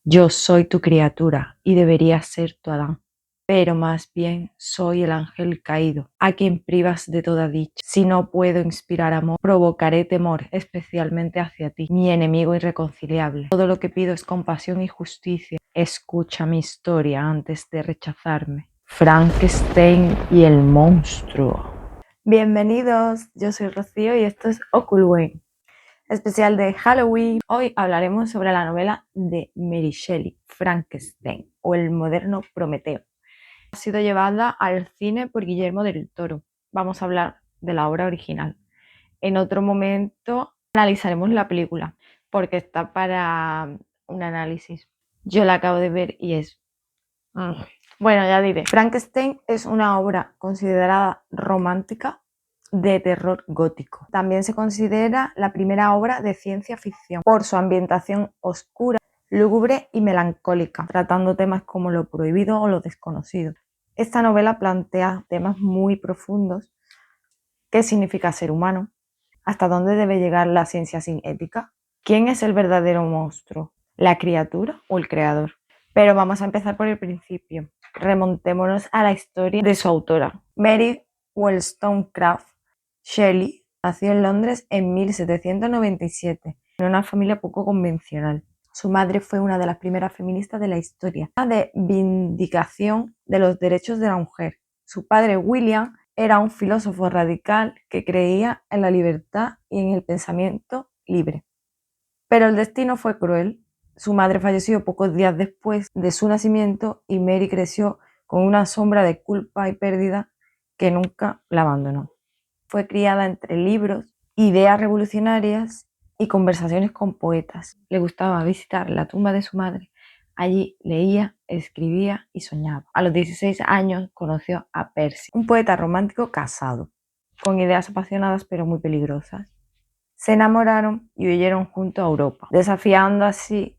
Yo soy tu criatura y debería ser tu Adán, pero más bien soy el ángel caído, a quien privas de toda dicha. Si no puedo inspirar amor, provocaré temor, especialmente hacia ti, mi enemigo irreconciliable. Todo lo que pido es compasión y justicia. Escucha mi historia antes de rechazarme. Frankenstein y el monstruo. Bienvenidos, yo soy Rocío y esto es Oculwen, especial de Halloween. Hoy hablaremos sobre la novela de Mary Shelley, Frankenstein, o el moderno Prometeo. Ha sido llevada al cine por Guillermo del Toro. Vamos a hablar de la obra original. En otro momento analizaremos la película, porque está para un análisis. Yo la acabo de ver y es... Bueno, ya diré. Frankenstein es una obra considerada romántica de terror gótico. También se considera la primera obra de ciencia ficción por su ambientación oscura, lúgubre y melancólica, tratando temas como lo prohibido o lo desconocido. Esta novela plantea temas muy profundos. ¿Qué significa ser humano? ¿Hasta dónde debe llegar la ciencia sin ética? ¿Quién es el verdadero monstruo? ¿La criatura o el creador? Pero vamos a empezar por el principio. Remontémonos a la historia de su autora. Mary Wollstonecraft Shelley nació en Londres en 1797, en una familia poco convencional. Su madre fue una de las primeras feministas de la historia, de vindicación de los derechos de la mujer. Su padre, William, era un filósofo radical que creía en la libertad y en el pensamiento libre. Pero el destino fue cruel. Su madre falleció pocos días después de su nacimiento y Mary creció con una sombra de culpa y pérdida que nunca la abandonó. Fue criada entre libros, ideas revolucionarias y conversaciones con poetas. Le gustaba visitar la tumba de su madre. Allí leía, escribía y soñaba. A los 16 años conoció a Percy, un poeta romántico casado, con ideas apasionadas pero muy peligrosas. Se enamoraron y huyeron juntos a Europa, desafiando así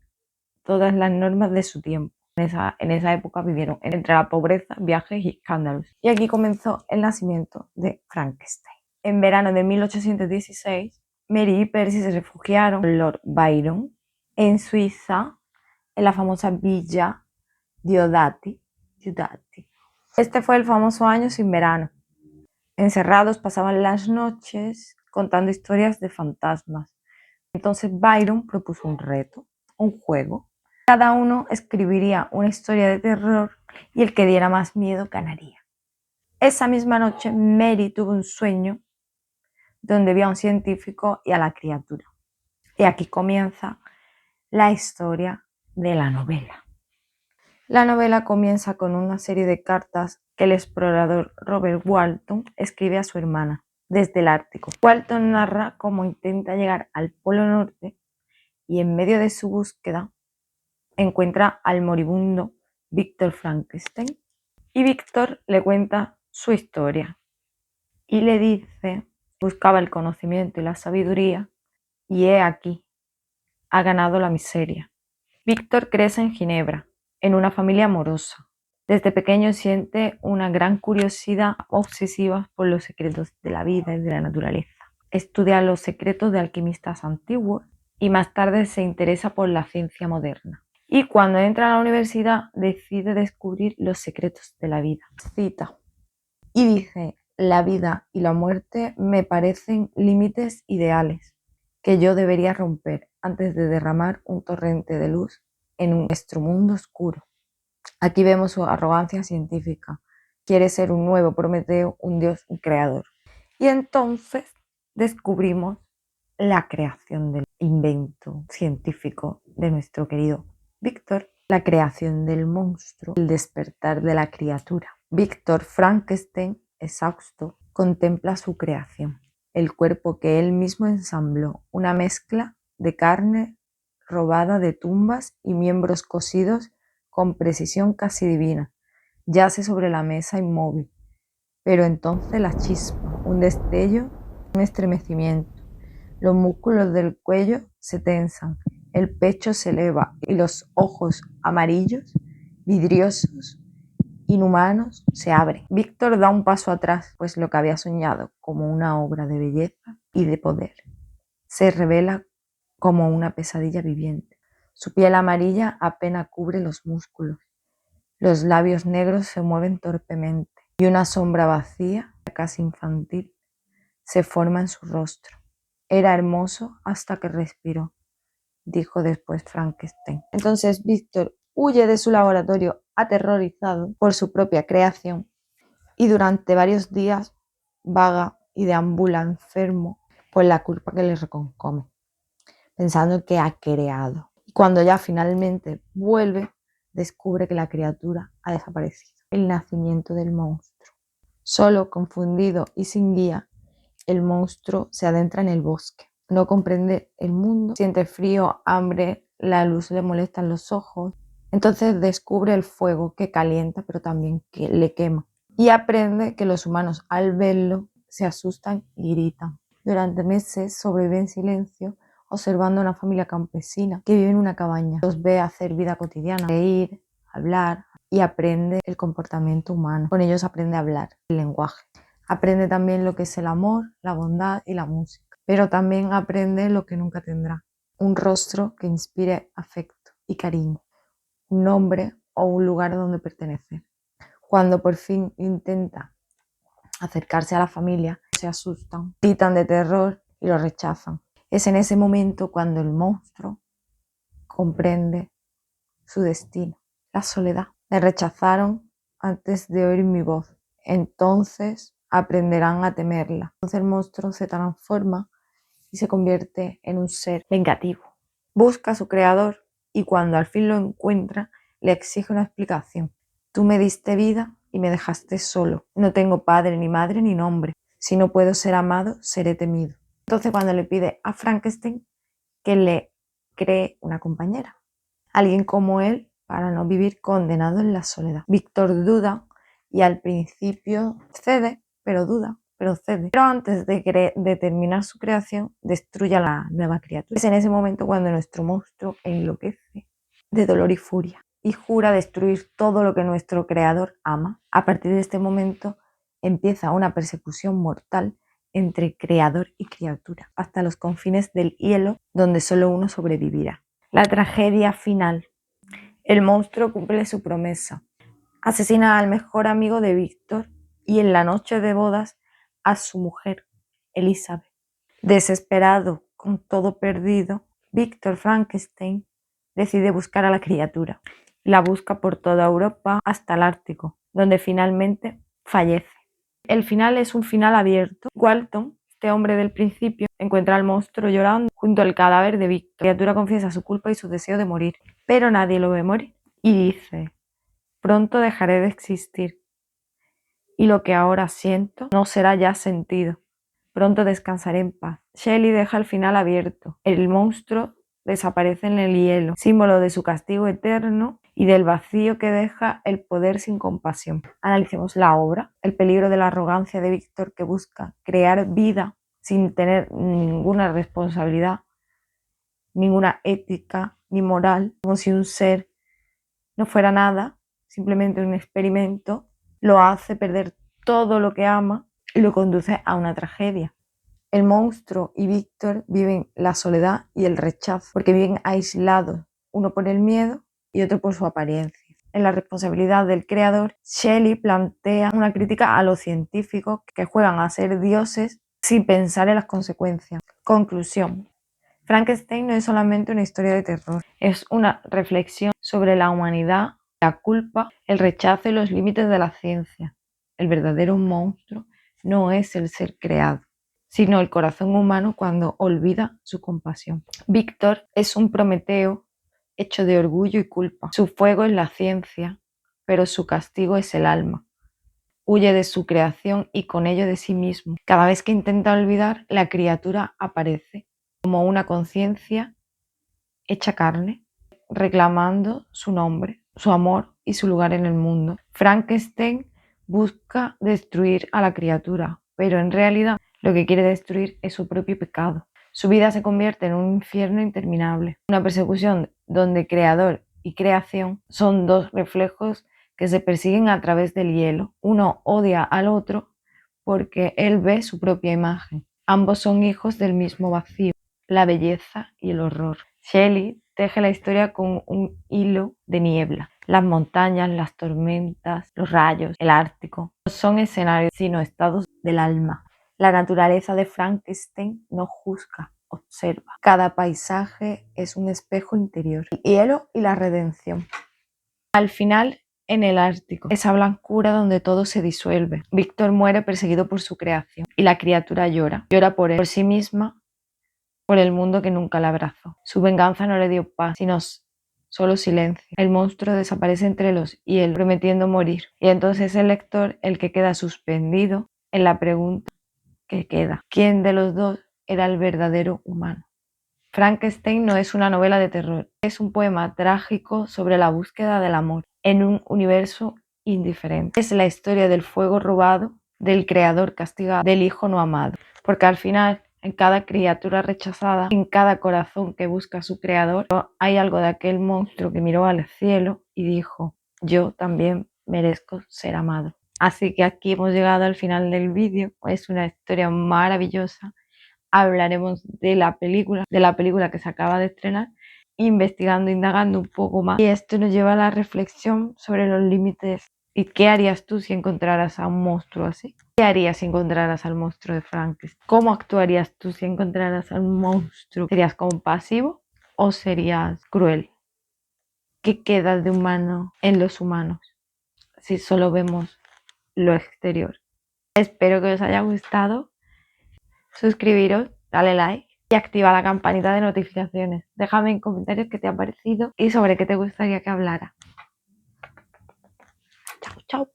todas las normas de su tiempo. En esa época vivieron entre la pobreza, viajes y escándalos. Y aquí comenzó el nacimiento de Frankenstein. En verano de 1816, Mary y Percy se refugiaron con Lord Byron en Suiza, en la famosa villa Diodati. Este fue el famoso año sin verano. Encerrados pasaban las noches contando historias de fantasmas. Entonces Byron propuso un reto, un juego. Cada uno escribiría una historia de terror y el que diera más miedo ganaría. Esa misma noche Mary tuvo un sueño donde vio a un científico y a la criatura. Y aquí comienza la historia de la novela. La novela comienza con una serie de cartas que el explorador Robert Walton escribe a su hermana desde el Ártico. Walton narra cómo intenta llegar al Polo Norte y en medio de su búsqueda encuentra al moribundo Víctor Frankenstein y Víctor le cuenta su historia y le dice, buscaba el conocimiento y la sabiduría y he aquí, ha ganado la miseria. Víctor crece en Ginebra, en una familia amorosa. Desde pequeño siente una gran curiosidad obsesiva por los secretos de la vida y de la naturaleza. Estudia los secretos de alquimistas antiguos y más tarde se interesa por la ciencia moderna. Y cuando entra a la universidad decide descubrir los secretos de la vida. Cita. Y dice, la vida y la muerte me parecen límites ideales que yo debería romper antes de derramar un torrente de luz en nuestro mundo oscuro. Aquí vemos su arrogancia científica. Quiere ser un nuevo Prometeo, un dios, un creador. Y entonces descubrimos la creación del invento científico de nuestro querido Víctor, la creación del monstruo, el despertar de la criatura. Víctor Frankenstein, exhausto, contempla su creación, el cuerpo que él mismo ensambló, una mezcla de carne robada de tumbas y miembros cosidos con precisión casi divina. Yace sobre la mesa inmóvil, pero entonces la chispa, un destello, un estremecimiento. Los músculos del cuello se tensan, el pecho se eleva y los ojos amarillos, vidriosos, inhumanos, se abren. Víctor da un paso atrás, pues lo que había soñado como una obra de belleza y de poder se revela como una pesadilla viviente. Su piel amarilla apenas cubre los músculos. Los labios negros se mueven torpemente y una sombra vacía, casi infantil, se forma en su rostro. Era hermoso hasta que respiró, dijo después Frankenstein. Entonces Víctor huye de su laboratorio aterrorizado por su propia creación y durante varios días vaga y deambula enfermo por la culpa que le reconcome, pensando que ha creado. Y cuando ya finalmente vuelve, descubre que la criatura ha desaparecido. El nacimiento del monstruo. Solo, confundido y sin guía, el monstruo se adentra en el bosque. No comprende el mundo, siente frío, hambre, la luz le molesta en los ojos. Entonces descubre el fuego que calienta pero también que le quema. Y aprende que los humanos al verlo se asustan y gritan. Durante meses sobrevive en silencio, observando a una familia campesina que vive en una cabaña. Los ve hacer vida cotidiana, reír, hablar y aprende el comportamiento humano. Con ellos aprende a hablar, el lenguaje. Aprende también lo que es el amor, la bondad y la música. Pero también aprende lo que nunca tendrá. Un rostro que inspire afecto y cariño. Un nombre o un lugar donde pertenecer. Cuando por fin intenta acercarse a la familia, se asustan, gritan de terror y lo rechazan. Es en ese momento cuando el monstruo comprende su destino, la soledad. Me rechazaron antes de oír mi voz. Entonces aprenderán a temerla. Entonces el monstruo se transforma y se convierte en un ser vengativo. Busca a su creador y cuando al fin lo encuentra, le exige una explicación. Tú me diste vida y me dejaste solo. No tengo padre, ni madre, ni nombre. Si no puedo ser amado, seré temido. Entonces cuando le pide a Frankenstein que le cree una compañera, alguien como él, para no vivir condenado en la soledad. Víctor duda y al principio cede, pero duda, pero cede. Pero antes de terminar su creación, destruye a la nueva criatura. Es en ese momento cuando nuestro monstruo enloquece de dolor y furia y jura destruir todo lo que nuestro creador ama. A partir de este momento empieza una persecución mortal entre creador y criatura, hasta los confines del hielo, donde solo uno sobrevivirá. La tragedia final. El monstruo cumple su promesa. Asesina al mejor amigo de Víctor y en la noche de bodas a su mujer, Elizabeth. Desesperado, con todo perdido, Víctor Frankenstein decide buscar a la criatura. La busca por toda Europa hasta el Ártico, donde finalmente fallece. El final es un final abierto. Walton, este hombre del principio, encuentra al monstruo llorando junto al cadáver de Víctor. La criatura confiesa su culpa y su deseo de morir, pero nadie lo ve morir. Y dice: pronto dejaré de existir, y lo que ahora siento no será ya sentido. Pronto descansaré en paz. Shelley deja el final abierto. El monstruo desaparece en el hielo, símbolo de su castigo eterno y del vacío que deja el poder sin compasión. Analicemos la obra. El peligro de la arrogancia de Víctor, que busca crear vida sin tener ninguna responsabilidad, ninguna ética ni moral, como si un ser no fuera nada, simplemente un experimento, lo hace perder todo lo que ama y lo conduce a una tragedia. El monstruo y Víctor viven la soledad y el rechazo, porque viven aislados, uno por el miedo y otro por su apariencia. En la responsabilidad del creador, Shelley plantea una crítica a los científicos que juegan a ser dioses sin pensar en las consecuencias. Conclusión. Frankenstein no es solamente una historia de terror, es una reflexión sobre la humanidad, la culpa, el rechazo y los límites de la ciencia. El verdadero monstruo no es el ser creado, sino el corazón humano cuando olvida su compasión. Víctor es un Prometeo hecho de orgullo y culpa. Su fuego es la ciencia, pero su castigo es el alma. Huye de su creación y con ello de sí mismo. Cada vez que intenta olvidar, la criatura aparece como una conciencia hecha carne, reclamando su nombre, su amor y su lugar en el mundo. Frankenstein busca destruir a la criatura, pero en realidad lo que quiere destruir es su propio pecado. Su vida se convierte en un infierno interminable, una persecución donde creador y creación son dos reflejos que se persiguen a través del hielo. Uno odia al otro porque él ve su propia imagen. Ambos son hijos del mismo vacío, la belleza y el horror. Shelley teje la historia con un hilo de niebla. Las montañas, las tormentas, los rayos, el Ártico, no son escenarios, sino estados del alma. La naturaleza de Frankenstein no juzga, observa. Cada paisaje es un espejo interior. El hielo y la redención. Al final, en el Ártico, esa blancura donde todo se disuelve. Víctor muere perseguido por su creación y la criatura llora. Llora por él, por sí misma, por el mundo que nunca la abrazó. Su venganza no le dio paz, sino solo silencio. El monstruo desaparece entre los hielos, prometiendo morir. Y entonces es el lector el que queda suspendido en la pregunta que queda. ¿Quién de los dos era el verdadero humano? Frankenstein no es una novela de terror, es un poema trágico sobre la búsqueda del amor en un universo indiferente. Es la historia del fuego robado, del creador castigado, del hijo no amado, porque al final, en cada criatura rechazada, en cada corazón que busca a su creador, hay algo de aquel monstruo que miró al cielo y dijo: yo también merezco ser amado. Así que aquí hemos llegado al final del vídeo. Es una historia maravillosa. Hablaremos de la película que se acaba de estrenar, investigando, indagando un poco más. Y esto nos lleva a la reflexión sobre los límites. ¿Y qué harías tú si encontraras a un monstruo así? ¿Qué harías si encontraras al monstruo de Frankenstein? ¿Cómo actuarías tú si encontraras a un monstruo? ¿Serías compasivo o serías cruel? ¿Qué queda de humano en los humanos si solo vemos lo exterior? Espero que os haya gustado. Suscribiros, dale like y activa la campanita de notificaciones. Déjame en comentarios qué te ha parecido y sobre qué te gustaría que hablara. Chao, chao.